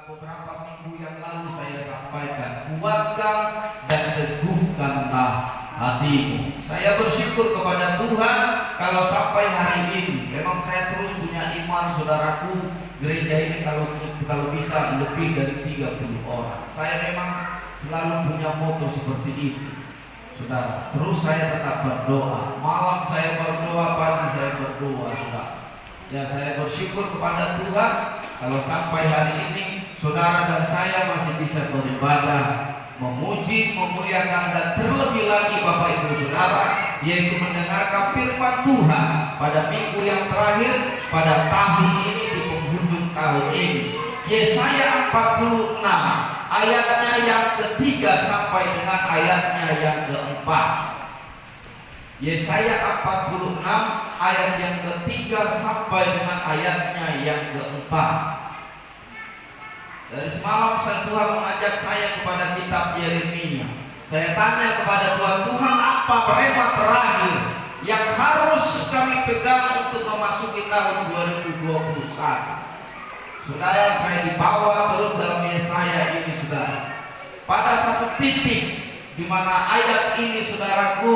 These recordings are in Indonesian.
beberapa minggu yang lalu saya sampaikan, kuatkan dan teguhkanlah hatimu. Saya bersyukur kepada Tuhan kalau sampai hari ini memang saya terus punya iman, saudaraku. Gereja ini kalau bisa lebih dari 30 orang. Saya memang selalu punya moto seperti itu, saudara. Terus saya tetap berdoa. Malam saya berdoa, pagi saya berdoa, saudara. Ya, saya bersyukur kepada Tuhan kalau sampai hari ini saudara dan saya masih bisa beribadah, memuji, memuliakan, dan terlebih lagi Bapak Ibu Saudara, yaitu mendengarkan firman Tuhan pada minggu yang terakhir pada tahun ini, di penghujung tahun ini. Yesaya 46 ayatnya yang ketiga sampai dengan ayatnya yang keempat. Yesaya 46 ayat yang ketiga sampai dengan ayatnya yang keempat. Dari semalam Tuhan mengajak saya kepada kitab Yeremia. Saya tanya kepada Tuhan, Tuhan, apa rema terakhir yang harus kami pegang untuk memasuki tahun 2021? Saudara, saya dibawa terus dalam Yesaya ini, saudara, pada satu titik di mana ayat ini, saudaraku,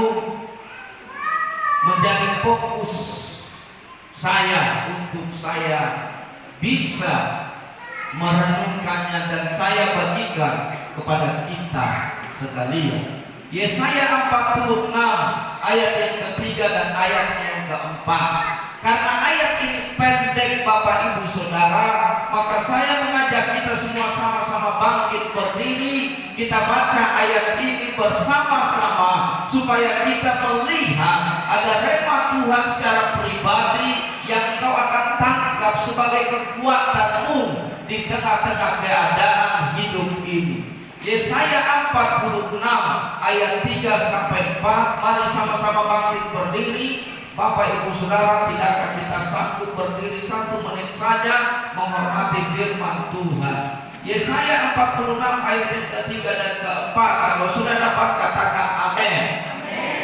menjadi fokus saya untuk saya bisa merenungkannya dan saya bagikan kepada kita sekalian. Yesaya 46 ayat yang ketiga dan ayatnya yang keempat. Karena ayat ini pendek Bapak Ibu Saudara, maka saya mengajak kita semua sama-sama bangkit berdiri. Kita baca ayat ini bersama-sama supaya kita melihat ada rema Tuhan secara pribadi yang kau akan tangkap sebagai kekuatanmu di tengah-tengah keadaan hidup ini. Yesaya 46 ayat 3 sampai 4. Mari sama-sama bangkit berdiri. Bapak Ibu Saudara, tidakkah kita sanggup berdiri 1 menit saja menghormati firman Tuhan? Yesaya 46 ayat yang ketiga dan keempat. Kalau sudah dapat katakan amin.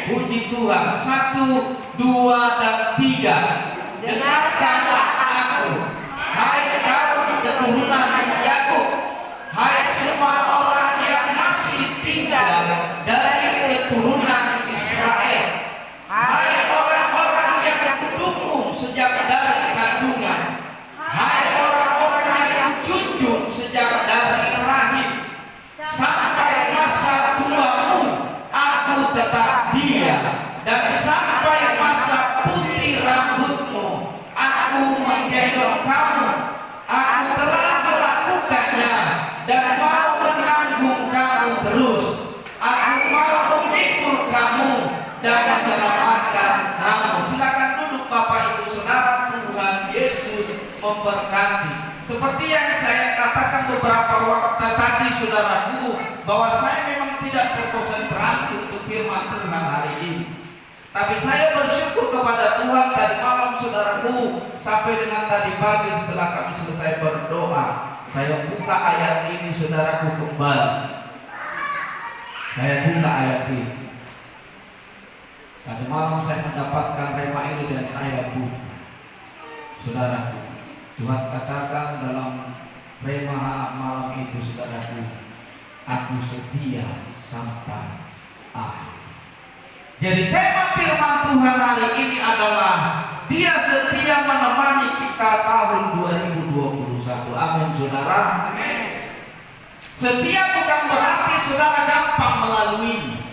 Puji Tuhan. 1, 2, dan 3. Dengarkanlah aku, hai kaum keturunan Yakub, hai semua orang yang masih tinggal dari keturunan Israel, hai orang-orang yang kudukung sejak dari kandungan, hai orang-orang yang kujunjung sejak dari rahim. Sampai masa tuamu aku tetap diam, dan sampai masa putih rambutmu aku menggendong kamu. Aku telah melakukannya dan mau menanggung kamu terus. Aku mau memikul kamu dan menyelamatkan kamu. Silakan duduk Bapak Ibu Saudara. Tuhan Yesus memberkati. Seperti yang saya katakan beberapa waktu tadi, saudaraku, bahwa saya memang tidak terkonsentrasi untuk firman Tuhan hari ini. Tapi saya bersyukur kepada Tuhan tadi malam, saudaraku, sampai dengan tadi pagi setelah kami selesai berdoa, saya buka ayat ini, saudaraku, kembali. Saya buka ayat ini. Tadi malam saya mendapatkan rema ini dan saya buka. Saudaraku, Tuhan katakan dalam rema malam itu, saudaraku, aku setia sampai akhir. Jadi tema firman Tuhan hari ini adalah Dia setia menemani kita tahun 2021. Amin, saudara. Amin. Setia bukan berarti saudara gampang melalui.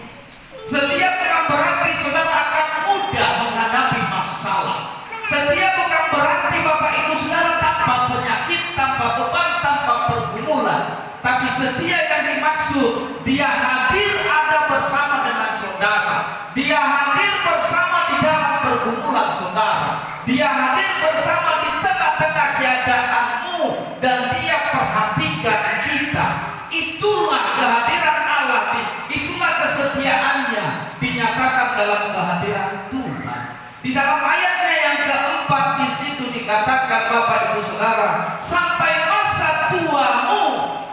Setia bukan berarti saudara akan mudah menghadapi masalah. Setia bukan berarti Bapak Ibu Saudara tanpa penyakit, tanpa beban, tanpa pergumulan. Tapi setia yang dimaksud, Dia hadir ada bersama dengan saudara. Dia hadir bersama di dalam pergumulan saudara. Dia hadir bersama di tengah-tengah keadaanmu, dan Dia perhatikan kita. Itulah kehadiran Allah, itulah kesetiaannya dinyatakan dalam kehadiran Tuhan. Di dalam ayatnya yang keempat di situ dikatakan, Bapak Ibu Saudara, sampai masa tuamu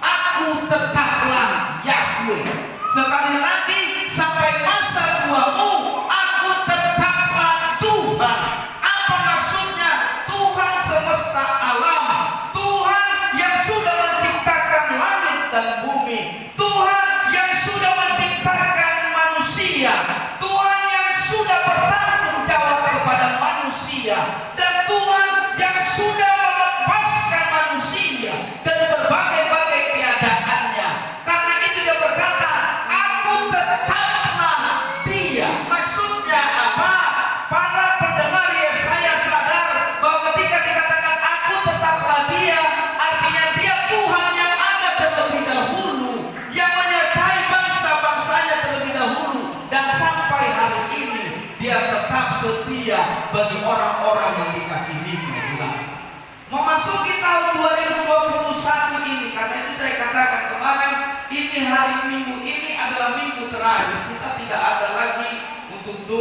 aku tetaplah Yahweh. Sekali lagi, sampai masa tuamu aku tetaplah Tuhan. Apa maksudnya? Tuhan semesta alam, Tuhan yang sudah menciptakan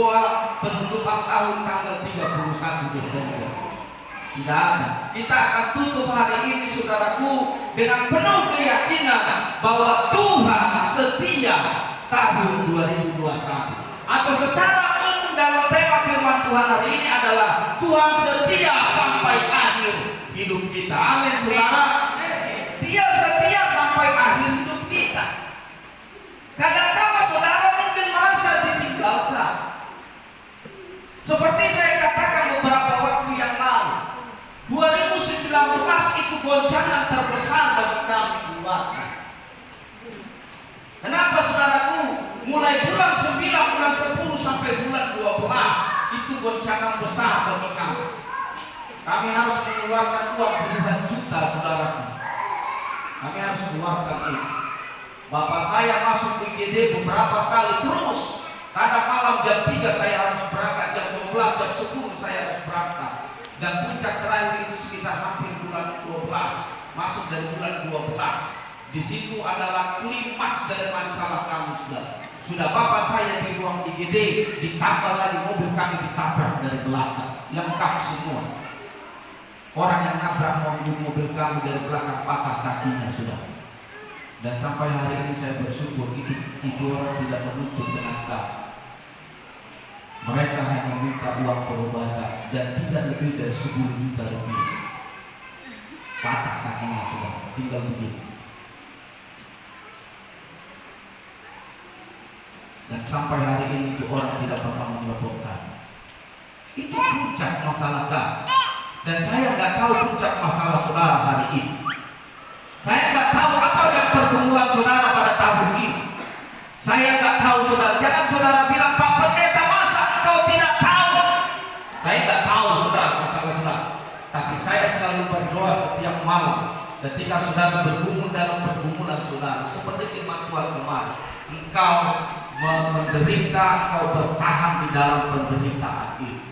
doa penutupan tahun tanggal 31 Desember. Tidak ada. Kita akan tutup hari ini saudaraku dengan penuh keyakinan bahwa Tuhan setia tahun 2021. Atau secara umum dalam tema firman Tuhan hari ini adalah Tuhan setia sampai akhir hidup kita. Amin saudara. Dia setia sampai akhir hidup kita. Kadang-kadang saudara mungkin merasa ditinggalkan. Seperti saya katakan beberapa waktu yang lalu, 2019 itu goncangan terbesar bagi kami keluarga. Kenapa saudaraku? Mulai bulan 9, bulan 10 sampai bulan 12 itu goncangan besar bagi kami. Kami harus mengeluarkan uang puluhan juta saudaraku. Kami harus mengeluarkan itu. Bapak saya masuk IGD beberapa kali terus. Kadang malam jam 3 saya harus berangkat, jam 12, jam 10 saya harus berangkat. Dan puncak terakhir itu sekitar hampir bulan 12, masuk dari bulan 12. Di situ adalah klimaks dari masalah kami sudah Bapak saya di ruang IGD, ditambah lagi mobil kami ditabrak dari belakang, lengkap semua. Orang yang nabrak mobil kami dari belakang patah kakinya sudah. Dan sampai hari ini saya bersyukur itu orang tidak menuntut dengan kami. Mereka hanya minta uang perobatan dan tidak lebih dari 10 juta rupiah. Patah kakinya sudah, tinggal begini. Dan sampai hari ini itu orang tidak pernah melaporkan. Itu puncak masalah kami. Dan saya nggak tahu puncak masalah saudara hari ini. Saya nggak tahu apa yang pergumulan saudara pada tahun ini. Saya nggak tahu saudara. Jangan saudara bilang, Pak Pendeta, masa kau tidak tahu? Saya nggak tahu saudara masalah saudara. Tapi saya selalu berdoa setiap malam ketika saudara bergumul dalam pergumulan saudara. Seperti firman Tuhan kemarin, engkau menderita, engkau bertahan di dalam penderitaan itu.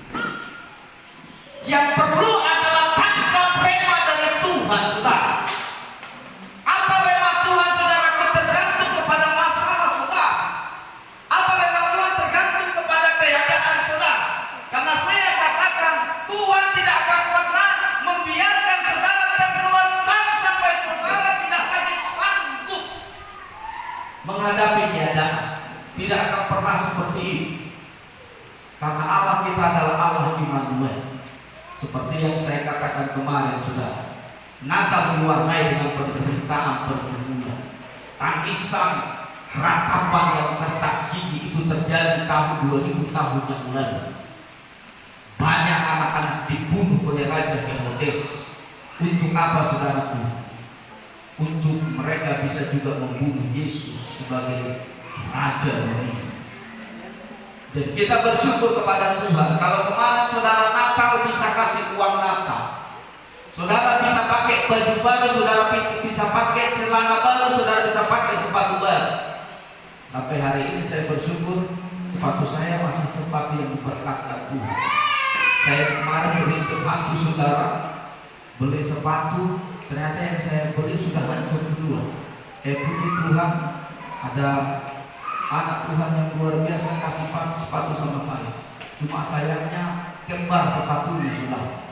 Yang perlu adalah tangkap rema dari Tuhan saudara. Apa rema Tuhan saudara? Tergantung kepada masalah saudara. Apa rema Tuhan? Tergantung kepada keadaan saudara. Karena saya katakan Tuhan tidak akan pernah membiarkan saudara terkeluarkan sampai saudara tidak lagi sanggup menghadapi keadaan. Tidak akan pernah seperti itu. Karena Allah kita adalah Allah Immanuel. Seperti yang saya katakan kemarin sudah, Natal diwarnai dengan penderitaan, pergumulan, tangisan, ratapan yang ketak gigi itu terjadi tahun 2000 tahun yang lalu. Banyak anak-anak dibunuh oleh Raja Herodes. Untuk apa saudaraku? Untuk mereka bisa juga membunuh Yesus sebagai Raja dunia. Dan kita bersyukur kepada Tuhan. Kalau kemarin saudara Natal bisa kasih uang Natal, saudara bisa pakai baju baru, saudara bisa pakai celana baru, saudara bisa pakai sepatu baru. Sampai hari ini saya bersyukur sepatu saya masih sepatu yang diberkati Tuhan. Saya kemarin beli sepatu saudara, beli sepatu, ternyata yang saya beli sudah hancur dua. Puji Tuhan, ada anak Tuhan yang luar biasa kasih sepatu sama saya. Cuma sayangnya kembar sepatunya sudah.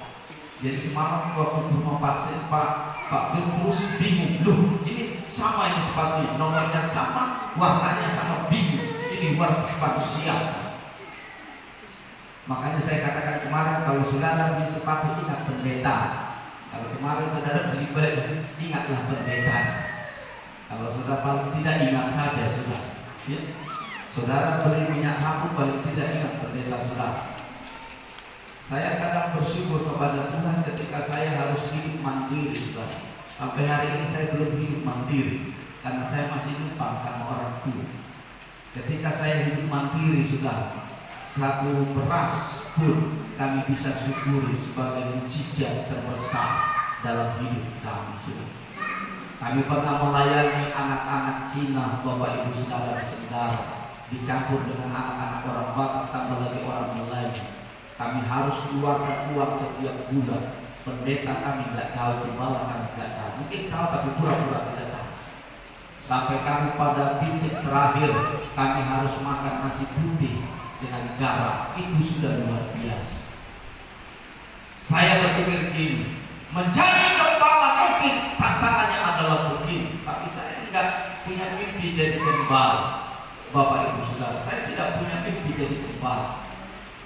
Jadi semalam waktu rumah pasien Pak Petrus bingung, loh ini sama ini sepatunya, nomornya sama, warnanya sama, bingung. Ini warna sepatu siap. Makanya saya katakan kemarin kalau saudara beli sepatu ingat pendeta. Kalau kemarin saudara beli baju ingatlah pendeta. Kalau saudara paling tidak ingat saja sudah. Ya. Saudara beli minyak hapu paling tidak ingat pendeta saudara. Saya kadang bersyukur kepada Tuhan ketika saya harus hidup mandiri saudara. Sampai hari ini saya belum hidup mandiri karena saya masih numpang sama orang tua. Ketika saya hidup mandiri saudara, satu beras pun kami bisa syukuri sebagai mujizat terbesar dalam hidup kami saudara. Kami pernah melayani anak-anak Cina, Bapak Ibu saudara-saudara, dicampur dengan anak-anak orang Batak, tambah lagi orang Melayu. Kami harus keluarkan uang setiap bulan. Pendeta kami tidak tahu, gembala kami tidak tahu. Mungkin tahu tapi pura-pura tidak tahu. Sampai kami pada titik terakhir, kami harus makan nasi putih dengan garam. Itu sudah luar biasa. Saya berpikir begini, menjadi gembala mungkin tantangannya adalah begini, tapi saya tidak punya mimpi jadi gembala. Bapak Ibu Saudara, saya tidak punya mimpi jadi gembala.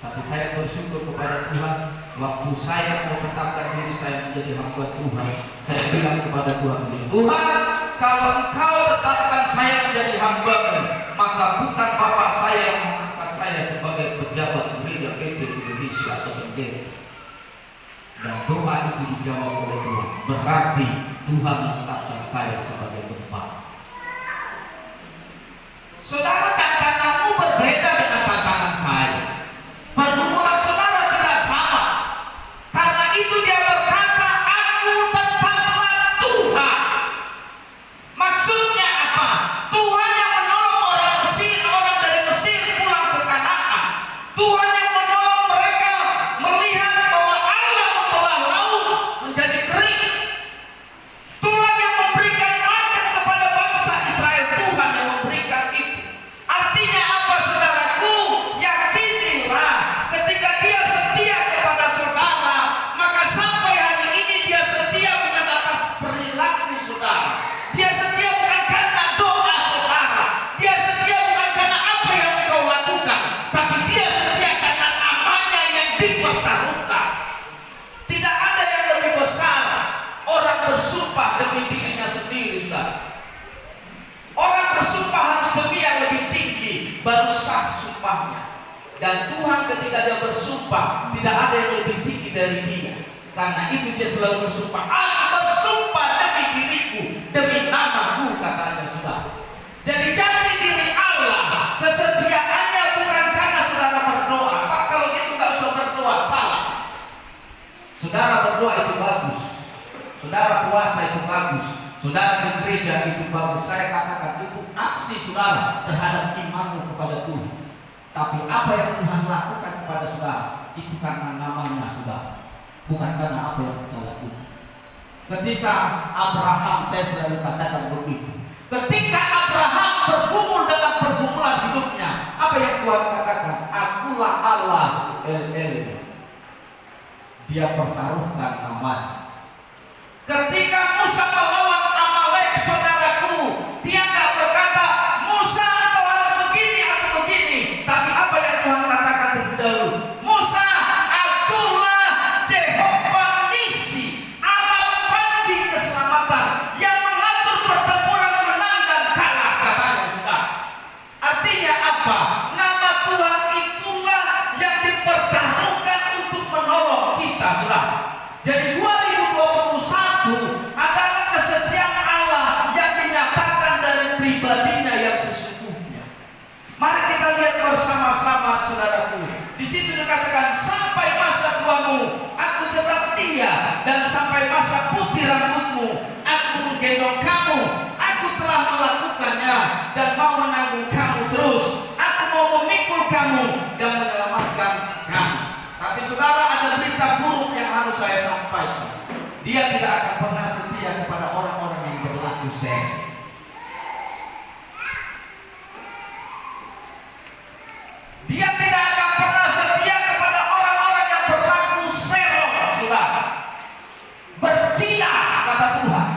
Tapi saya bersyukur kepada Tuhan, waktu saya mau tetapkan diri saya menjadi hamba Tuhan, saya bilang kepada Tuhan, Tuhan, kalau Engkau tetapkan saya menjadi hamba-Mu, maka bukan Bapak saya yang mengangkat saya sebagai pejabat gereja PT Indonesia atau pendeta. Dan doa itu dijawab oleh Tuhan. Berarti Tuhan menetapkan saya sebagai gembala. Saudara, tantanganmu berbeda dengan tantangan saya. Pergumulan saudara tidak sama. Karena itu dia berkata, aku tetaplah Tuhan. Maksudnya apa? Tuhan yang menolong orang dari Mesir pulang ke Kanaan. Tuhan yang menolong mereka melihat bahwa Allah membelah laut menjadi kering. Tuhan yang memberikan makan kepada bangsa Israel. Tuhan yang memberikan itu. Artinya apa, saudaraku? Yakinilah, ketika dia setia kepada saudara, maka sampai hari ini dia setia bukan atas perilaku saudara. Dia setia bukan karena doa saudara. Dia setia bukan karena apa yang kau lakukan, tapi dia setia karena namanya yang dipertaruhkan. Tidak ada yang lebih besar orang bersumpah demi dirinya sendiri, saudara. Orang bersumpah harus demi yang lebih tinggi, baru sah sumpahnya. Dan Tuhan ketika dia bersumpah, tidak ada yang lebih tinggi dari dia. Karena itu dia selalu bersumpah, aku bersumpah demi diriku, demi namaku, katanya, saudara. Jadi jati diri Allah, kesetiaannya bukan karena saudara berdoa. Pak, kalau gitu gak usah berdoa, salah. Saudara berdoa itu bagus, saudara puasa itu bagus, saudara ke gereja itu bagus. Saya katakan itu aksi saudara terhadap imanmu kepada Tuhan. Tapi apa yang Tuhan lakukan kepada saudara itu karena namanya saudara, bukan karena apa yang kita lakukan. Ketika Abraham, saya selalu katakan begitu, ketika Abraham bergumul dalam pergumulan hidupnya, apa yang Tuhan katakan? Akulah Allah El. Dia pertaruhkan namanya. Ketika Musa melawan Amalek, saudaraku, dia tidak berkata, Musa kau harus begini atau begini. Tapi apa yang Tuhan katakan terlebih dahulu? Musa, akulah Jehovah Nisi, Allah panji keselamatan, yang mengatur pertempuran menang dan kalah, katanya, saudara. Artinya apa? Nama Tuhan itulah yang dipertaruhkan untuk menolong kita, saudara. Jadi 2021 adalah kesetiaan Allah yang dinyatakan dari pribadinya yang sesungguhnya. Mari kita lihat bersama-sama, saudaraku. Di situ dikatakan, sampai masa tuamu aku tetap dia, dan sampai masa putih rambutmu aku menggendong kamu. Aku telah melakukannya dan mau menanggung kamu terus. Aku mau memikul kamu dan menyelamatkan kamu. Tapi saudara, ada berita buruk yang harus saya sampaikan. Dia tidak akan pernah setia kepada orang-orang yang berlaku seng. Dia tidak akan pernah setia kepada orang-orang yang berlaku serong, saudara. Berzina, kata Tuhan.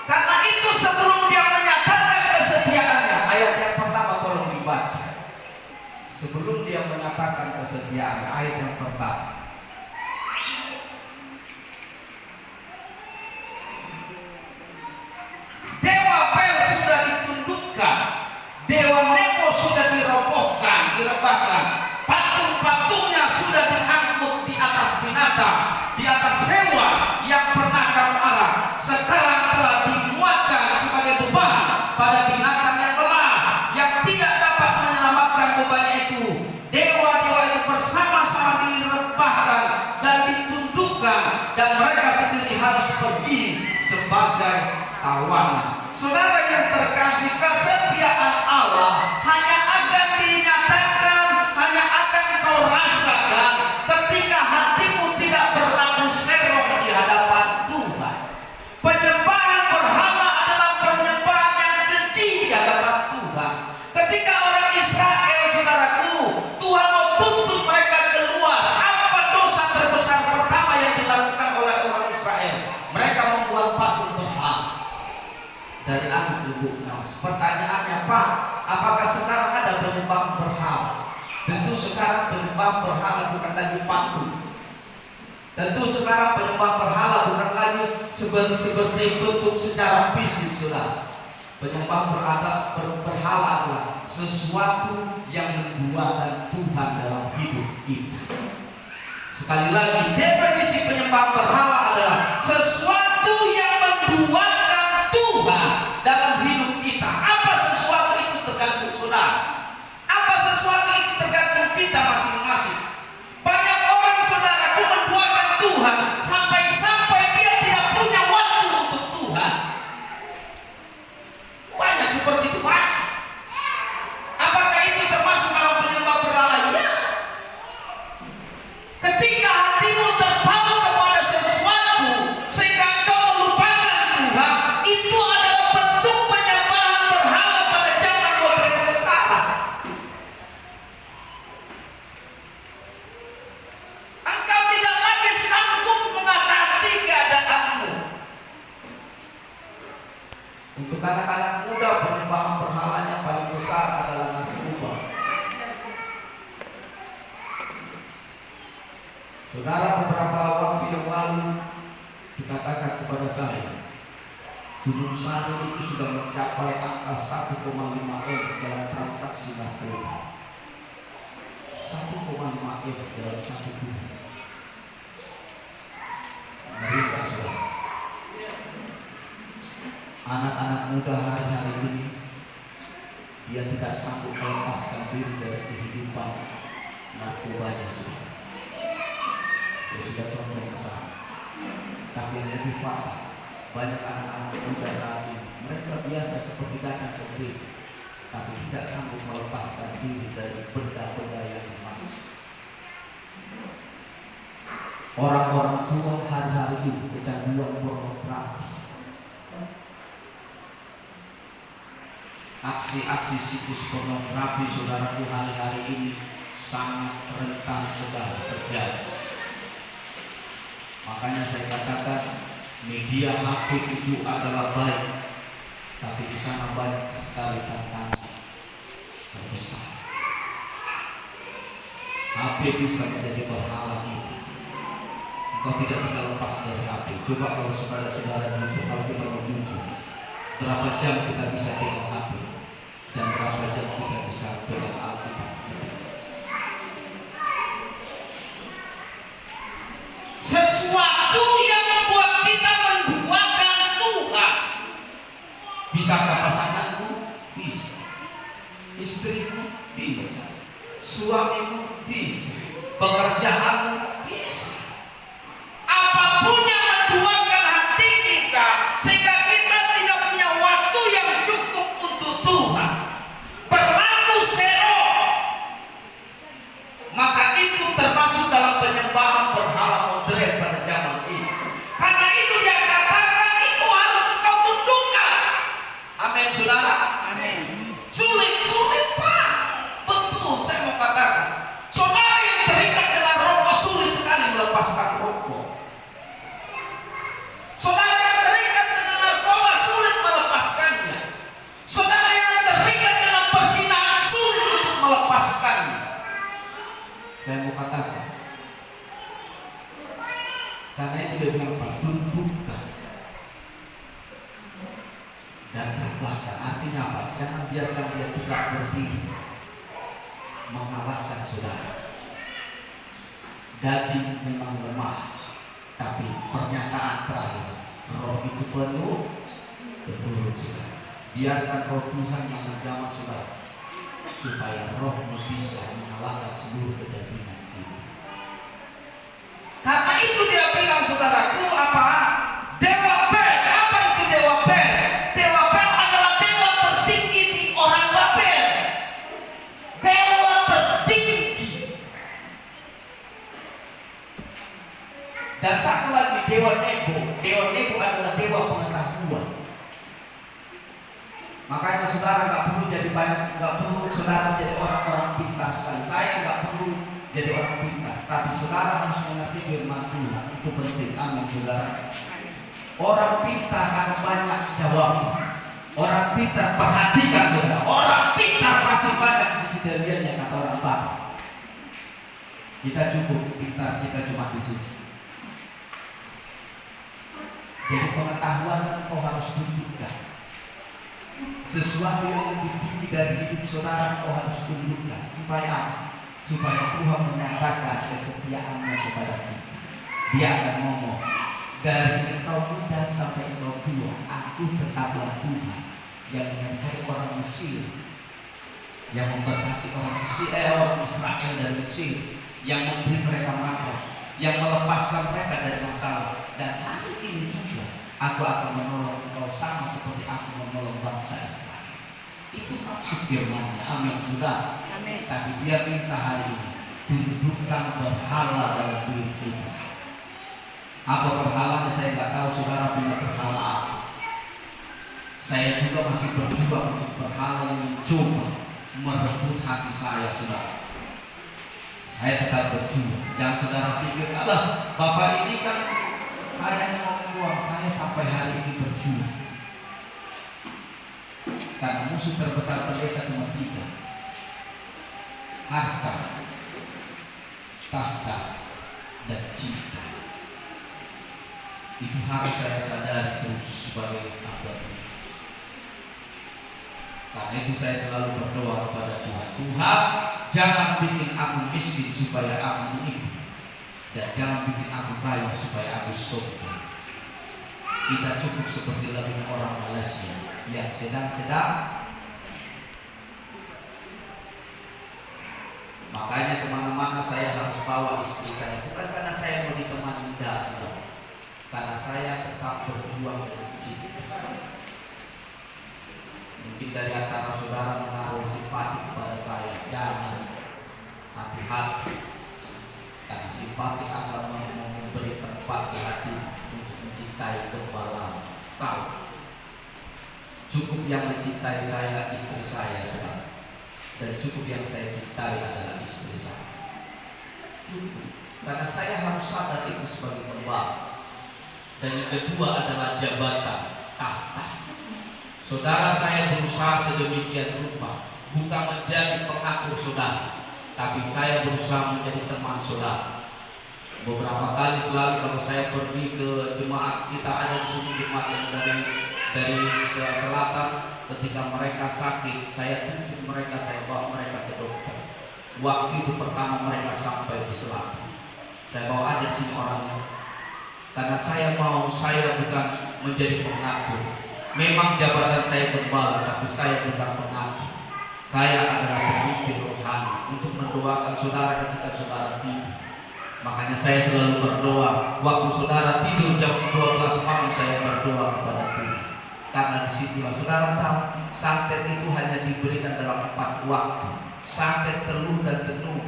Karena itu sebelum dia menyatakan kesetiaannya, ayat yang pertama tolong dibaca. Sebelum dia menyatakan kesetiaannya, ayat yang pertama. Dewa Bel sudah ditundukkan, Dewa Nebo sudah dirobohkan, direbahkan, patung-patungnya sudah diangkut di atas binatang, di atas hewan yang pernah kamu arah. Sekarang telah dimuatkan sebagai beban pada binatang yang lelah, yang tidak dapat menyelamatkan bebannya itu. Dewa-dewa itu bersama-sama direbahkan dan ditundukkan, dan mereka sendiri harus pergi sebagai tawanan. Saudara yang terkasih, kesetiaan Allah hanya akan dinyatakan, hanya akan kau rasakan ketika hatimu tidak berlaku serong di hadapan Tuhan. Penyembahan berhala adalah penyembahan yang keji di hadapan Tuhan. Ketika orang Israel, saudaraku, dari anak ibunya. Pertanyaannya, Pak, apakah sekarang ada penyembahan berhala? Tentu sekarang penyembahan berhala bukan lagi patung. Tentu sekarang penyembahan berhala bukan lagi seperti bentuk secara fisik, saudara. Penyembahan berhala adalah sesuatu yang menduakan Tuhan dalam hidup kita. Sekali lagi, definisi penyembahan berhala adalah sesuatu yang menduakan Tuhan dalam hidup kita. Apa sesuatu itu tergantung saudara. Apa sesuatu itu tergantung kita masing-masing. Banyak orang saudaraku menduakan Tuhan sampai-sampai dia tidak punya waktu untuk Tuhan. Banyak seperti itu, banyak. Apakah itu termasuk dalam penyembah berhala? Ya. Ketika hatimu terpaut kepada sesuatu sehingga engkau melupakan Tuhan, itu adalah bentuk penyembahan berhala pada zaman modern sekarang. Engkau tidak lagi sanggup mengatasi keadaanmu. Untuk anak-anak muda, penyembahan berhalanya paling besar adalah narkoba. Saudara, beberapa waktu yang lalu dikatakan kepada saya, Gunung Sanu itu sudah mencapai angka 1,5 M dalam transaksi narkoba. 1,5 M dalam satu bulan. Mengerikan, saudara. Anak-anak muda hari-hari ini dia tidak sanggup melepaskan diri dari kehidupan narkobanya, saudara. Dia sudah condong ke sana. Tapi yang lebih fatal, banyak anak-anak muda saat ini mereka biasa seperti datang ke gereja, tapi tidak sanggup melepaskan diri dari benda-benda yang dimaksud. Orang-orang tua hari-hari ini kecanduan pornografi. Aksi-aksi situs pornografi, saudaraku, hari-hari ini sangat rentan, saudara, terjadi. Makanya saya katakan media HP itu adalah baik, tapi di sana banyak sekali tantangan terbesar. HP bisa menjadi berhala itu. Engkau tidak bisa lepas dari HP. Coba kalau saudara-saudara jujur, kalau kita mau jujur, berapa jam kita bisa pegang HP dan berapa jam kita bisa pegang Alkitab. Sesuatu yang membuat kita menduakan Tuhan. Bisakah pasanganmu? Bisa. Istrimu? Bisa. Suamimu? Bisa. Pekerjaanmu? Bisa. Apapun yang menduakan hati kita sehingga kita tidak punya waktu yang cukup untuk Tuhan, berlaku zero, maka itu termasuk dalam penyembahan berhala modern pada zaman ini. Karena itu dia katakan itu harus engkau tundukkan. Amin, saudara. Amin. Sulit Pak. Betul, saya mau katakan, saudara yang terikat dengan rokok sulit sekali melepaskan rokok. Saudara yang terikat dengan narkoba sulit melepaskannya. Saudara yang terikat dengan perzinahan sulit untuk melepaskannya. Saya mau katakan, karena itu dia bilang apa? Tundukkan dan rebahkan. Artinya apa? Jangan biarkan dia tidak berdiri mengalahkan saudara. Daging memang lemah, tapi pernyataan terakhir, roh itu penuh menurut saudara. Biarkan roh Tuhan yang menjamah saudara, supaya rohmu bisa mengalahkan seluruh kedagingan kita. Karena itu dia bilang, saudaraku, apa? Dewa Bel. Apa itu Dewa Bel? Dewa Bel adalah dewa tertinggi di orang Babel. Dewa tertinggi. Dan satu lagi, Dewa Nebo. Dewa Nebo adalah dewa pengetahuan. Makanya saudara nggak perlu jadi nggak perlu saudara jadi orang-orang pintar sekali. Saya nggak perlu jadi orang pintar, tapi saudara harus mengerti firman Tuhan. Itu penting. Amin, saudara. Orang pintar ada banyak jawaban, orang pintar, perhatikan saudara, orang pintar pasti banyak di sisi dirinya, kata orang Batak. Kita cukup pintar, kita cuma di sini. Jadi pengetahuan kau harus tunjukkan. Sesuatu yang lebih tinggi dari hidup saudara kau harus tunjukkan. Supaya Tuhan menyatakan kesetiaannya kepada kita. Dia akan ngomong, dari engkau muda sampai engkau tua, aku tetaplah Tuhan yang menyertai orang Mesir, yang memberkati orang Israel dari Mesir, yang memberi mereka makan, yang melepaskan mereka dari masalah. Dan hari ini juga aku akan menolong engkau sama seperti aku menolong bangsa Israel. Itu maksud firman-Nya. Amin, sudah. Amin. Tapi dia minta hari ini tundukkan berhala dalam diri kita. Apa berhala? Saya nggak tahu saudara punya berhala apa. Saya juga masih berjuang untuk berhala yang mencoba merebut hati saya, saudara. Saya tetap berjuang. Jangan saudara pikir, Allah, Bapak ini kan kayaknya membuang saya sampai hari ini berjuang. Karena musuh terbesar pendeta cuma 3: harta, tahta, dan cinta. Itu harus saya sadari terus sebagai hamba. Karena itu saya selalu berdoa kepada Tuhan. Tuhan, jangan bikin aku miskin supaya aku menikah, dan jangan bikin aku kaya supaya aku sombong. Kita cukup seperti lagu orang Malaysia yang sedang-sedang. Makanya kemana-mana saya harus bawa istri saya. Bukan karena saya mau ditemani, enggak, saudara. Karena saya tetap berjuang dengan cinta. Mungkin dari antara saudara menaruh simpati kepada saya, jangan, hati-hati. Karena simpati akan memberi tempat di hati untuk mencintai gembala salah. Cukup yang mencintai saya istri saya, saudara. Dan cukup yang saya cintai adalah istri saya. Cukup. Karena saya harus sadar itu sebagai gembala. Dan yang kedua adalah jabatan, tahta. Saudara, saya berusaha sedemikian rupa bukan menjadi pengatur saudara, tapi saya berusaha menjadi teman saudara. Beberapa kali selalu kalau saya pergi ke jemaat, kita ada di sini jemaat yang dari selatan, ketika mereka sakit, saya tuntut mereka, saya bawa mereka ke dokter. Waktu itu pertama mereka sampai di selatan, saya bawa ada di sini orangnya. Karena saya bukan menjadi pengatur. Memang jabatan saya gembala, tapi saya bukan pengatur. Saya adalah pemimpin rohani untuk mendoakan saudara ketika saudara tidur. Makanya saya selalu berdoa. Waktu saudara tidur jam 12 malam, saya berdoa kepada Tuhan. Karena disitulah saudara tahu, santet itu hanya diberikan dalam 4 waktu. Santet teluh dan tenuh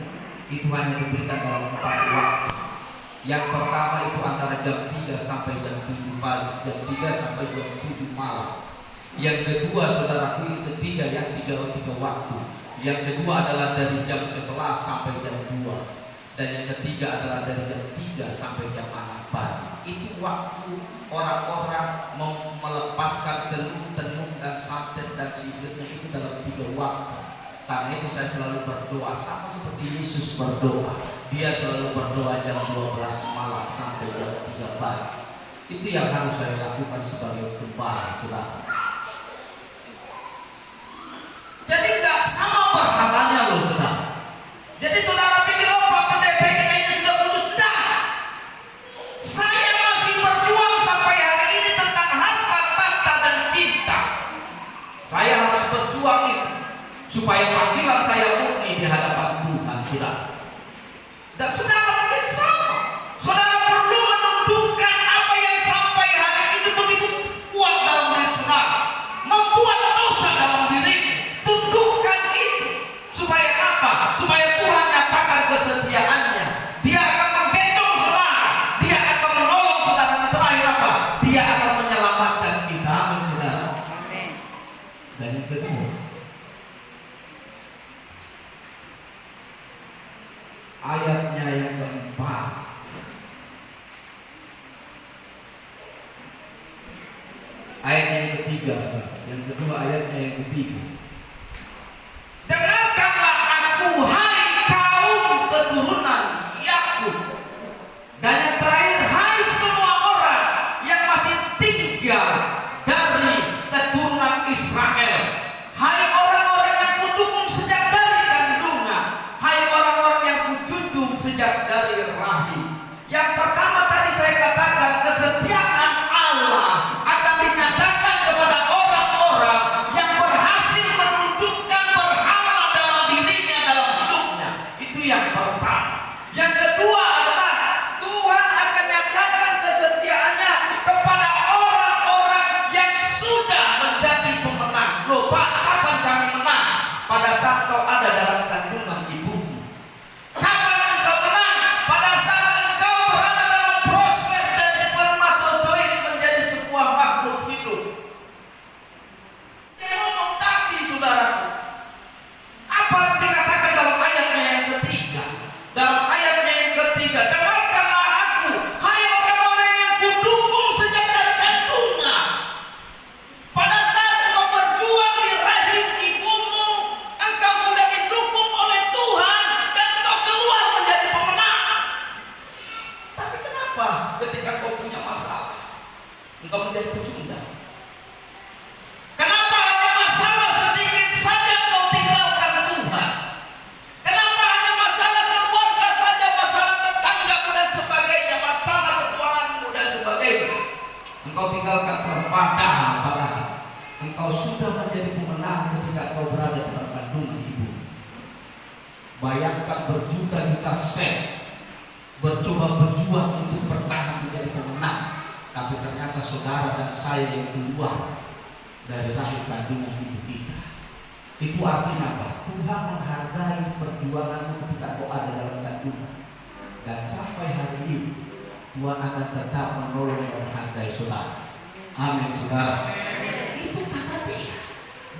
itu hanya diberikan dalam 4 waktu. Yang pertama itu antara jam 3 sampai jam 7 pagi, jam 3 sampai jam 7 malam. Yang kedua saudaraku, yang ketiga, yang tiga waktu. Yang kedua adalah dari jam 11 sampai jam 2. Dan yang ketiga adalah dari jam 3 sampai jam 6 pagi. Itu waktu orang-orang melepaskan tenung dan santet dan sihirnya itu dalam 3 waktu. Karena itu saya selalu berdoa sama seperti Yesus berdoa. Dia selalu berdoa jam 12 malam sampai jam 3 pagi. Itu yang harus saya lakukan sebagai gembala, saudara. Jadi nggak sama berhalanya loh, saudara. Jadi saudara pikir, oh Pak Pendeta ini kayaknya sudah putus. Enggak. Saya masih berjuang sampai hari ini tentang harta, tahta, dan cinta. Saya harus berjuang itu supaya panggilan saya murni di hadapan Tuhan, saudara. Dan saudara mungkin sama. Saudara perlu menundukkan apa yang sampai hari ini begitu kuat dalam diri saudara, membuat dosa dalam diri. Tundukkan itu supaya apa? Supaya Tuhan nyatakan kesetiaannya. Dia akan menggendong saudara, dia akan menolong saudara. Dan terakhir apa? Dia akan menyelamatkan kita. Amin, saudara. Amin. Dan yang kedua, ayatnya yang keempat. Ayat yang ketiga, yang kedua ayatnya yang ketiga. Dengarkanlah aku, hai kaum keturunan Yakub, dan yang terakhir, hai semua orang yang masih tinggal dari keturunan Israel, hai orang-orang yang kudukung sejak dari kandungan, hai orang-orang yang kujunjung sejak dari rahim. Yang pertama tadi saya katakan, kesetiaan Allah akan dinyatakan kepada orang-orang yang berhasil menundukkan berhala dalam dirinya, dalam hidupnya. Itu yang pertama. Yang kedua adalah Tuhan akan nyatakan kesetiaannya kepada orang-orang yang sudah menjadi pemenang. Loh Pak, kapan kami menang? Pada saat kau ada dalam kandungan ibumu. Kapan engkau menang? Pada saat engkau berada dalam proses dari spermatozoid menjadi sebuah makhluk hidup. Dia ngomong tadi, saudaraku. Apa dikatakan dalam ayatnya yang ketiga? Dalam ayatnya yang ketiga, dengarkanlah aku, hai orang-orang yang kudukung sejak dari kandungan. Pada saat engkau berjuang di rahim ibumu, engkau sudah didukung oleh Tuhan dan engkau keluar menjadi pemenang. Tapi kenapa ketika kau punya masalah, engkau menjadi pecundang? Kenapa hanya masalah sedikit saja engkau tinggalkan Tuhan? Kenapa hanya masalah keluarga saja, masalah tetanggamu dan sebagainya, masalah keuanganmu dan sebagainya, engkau tinggalkan Tuhan? Padahal engkau sudah menjadi pemenang ketika kau berada dalam kandungan ibu. Bayangkan berjuta-juta set bercoba berjuang untuk bertahan menjadi pemenang, tapi ternyata saudara dan saya yang keluar dari rahim kandungan ibu kita. Itu artinya apa? Tuhan menghargai perjuanganmu ketika kau ada dalam kandungan, dan sampai hari ini Tuhan akan tetap menolong dan menghargai saudara. Amin, saudara. Itu kata dia.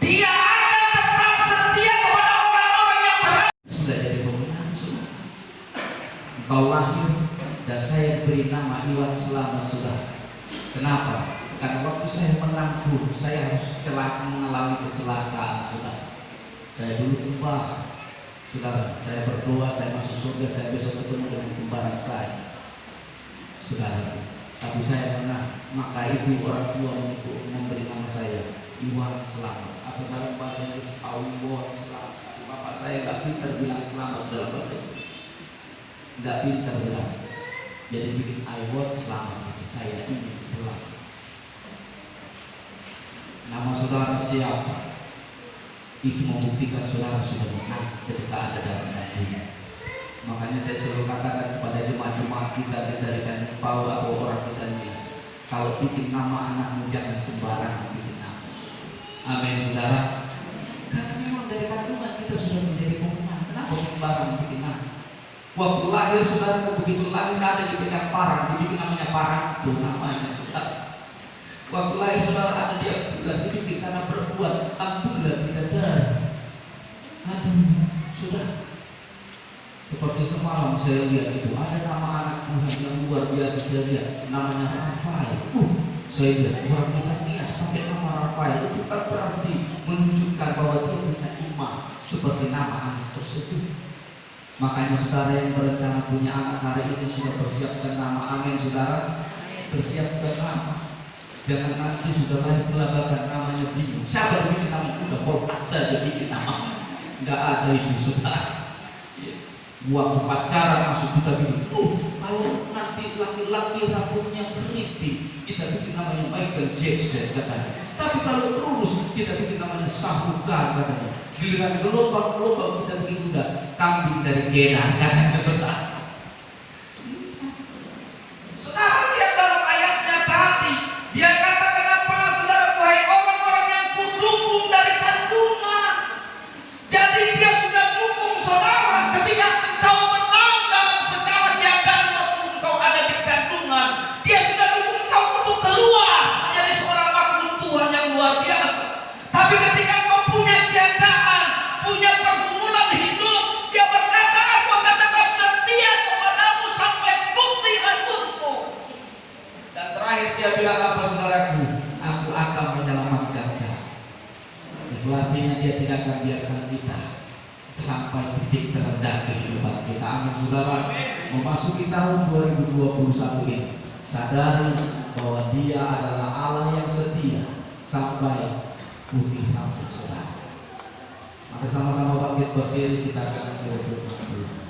Dia akan tetap setia kepada orang-orang yang berada. Sudah jadi pemenang, saudara. Engkau lahir dan saya beri nama Iwan Selamat, saudara. Kenapa? Karena waktu saya menanggung, saya harus mengalami kecelakaan, saudara. Saya dulu kembar, saudara. Saya berdoa, saya masuk surga, saya besok ketemu dengan kembaran saya, saudara. Tapi saya pernah, maka itu orang tua memberi nama saya Iwan Selamat, atau dalam bahasa Inggris Iwan Selamat. Bapak saya nggak pintar bilang selamat dalam bahasa Inggris, nggak pintar saudara. Jadi bikin Iwan Selamat, saya ingin selamat. Nama saudara siapa? Itu membuktikan saudara sudah menang ketika ada dalam kandungan. Makanya saya selalu katakan kepada jemaat-jemaat kita dari Paul atau orang kita kalau bikin nama anakmu jangan sembarangan bikin nama. Amin, saudara. Karena memang dari kandungan kita sudah menjadi pemenang. Kenapa sembarangan bikin nama? Waktu lahir saudara, begitu lahir ada dipegang parang, dibikin namanya parang, itu namanya saudara. Waktu lahir saudara ada dia dibikin karena berbuat Abdullah bidadari. Aduh, saudara. Seperti semalam saya lihat itu ada nama anak Tuhan yang luar biasa, saya lihat namanya Rafael. Saya lihat orang Betanias pakai nama Rafael, itu kan berarti menunjukkan bahwa dia punya iman seperti nama anak tersebut. Makanya saudara yang berencana punya anak hari ini sudah persiapkan nama. Amin, saudara. Persiapkan nama. Jangan nanti sudah lahir kelabakan namanya bingung. Siapa bikin nama? Udah botak saja bikin nama. Nggak ada itu, saudara. Waktu pacaran masuk kita bikin, kalau nanti laki-laki rambutnya keriting, kita bikin namanya Michael Jackson katanya. Tapi kalau lurus, kita bikin namanya Sahuka katanya. Giliran gelombang-gelombang kita bikin udah kambing dari Geran katanya, saudara. Saudara lihat dalam ayatnya tadi, dia katakan apa, saudara? Wahai orang-orang yang kudukung dari kandungan. Jadi dia sudah dukung saudara ketika engkau menang dalam segala keadaan waktu engkau ada di kandungan. Dia sudah dukung engkau untuk keluar menjadi seorang makhluk Tuhan yang luar biasa. Tapi ketika engkau punya keadaan, punya pergumulan hidup, dia berkata, aku akan tetap setia Itu artinya Dia tidak akan biarkan kita sampai titik terendah kehidupan kita. Amin saudara. Memasuki tahun 2021 ini, sadari bahwa Dia adalah Allah yang setia sampai putih rambut saudara. Maka sama-sama bangkit berdiri, kita akan berdoa.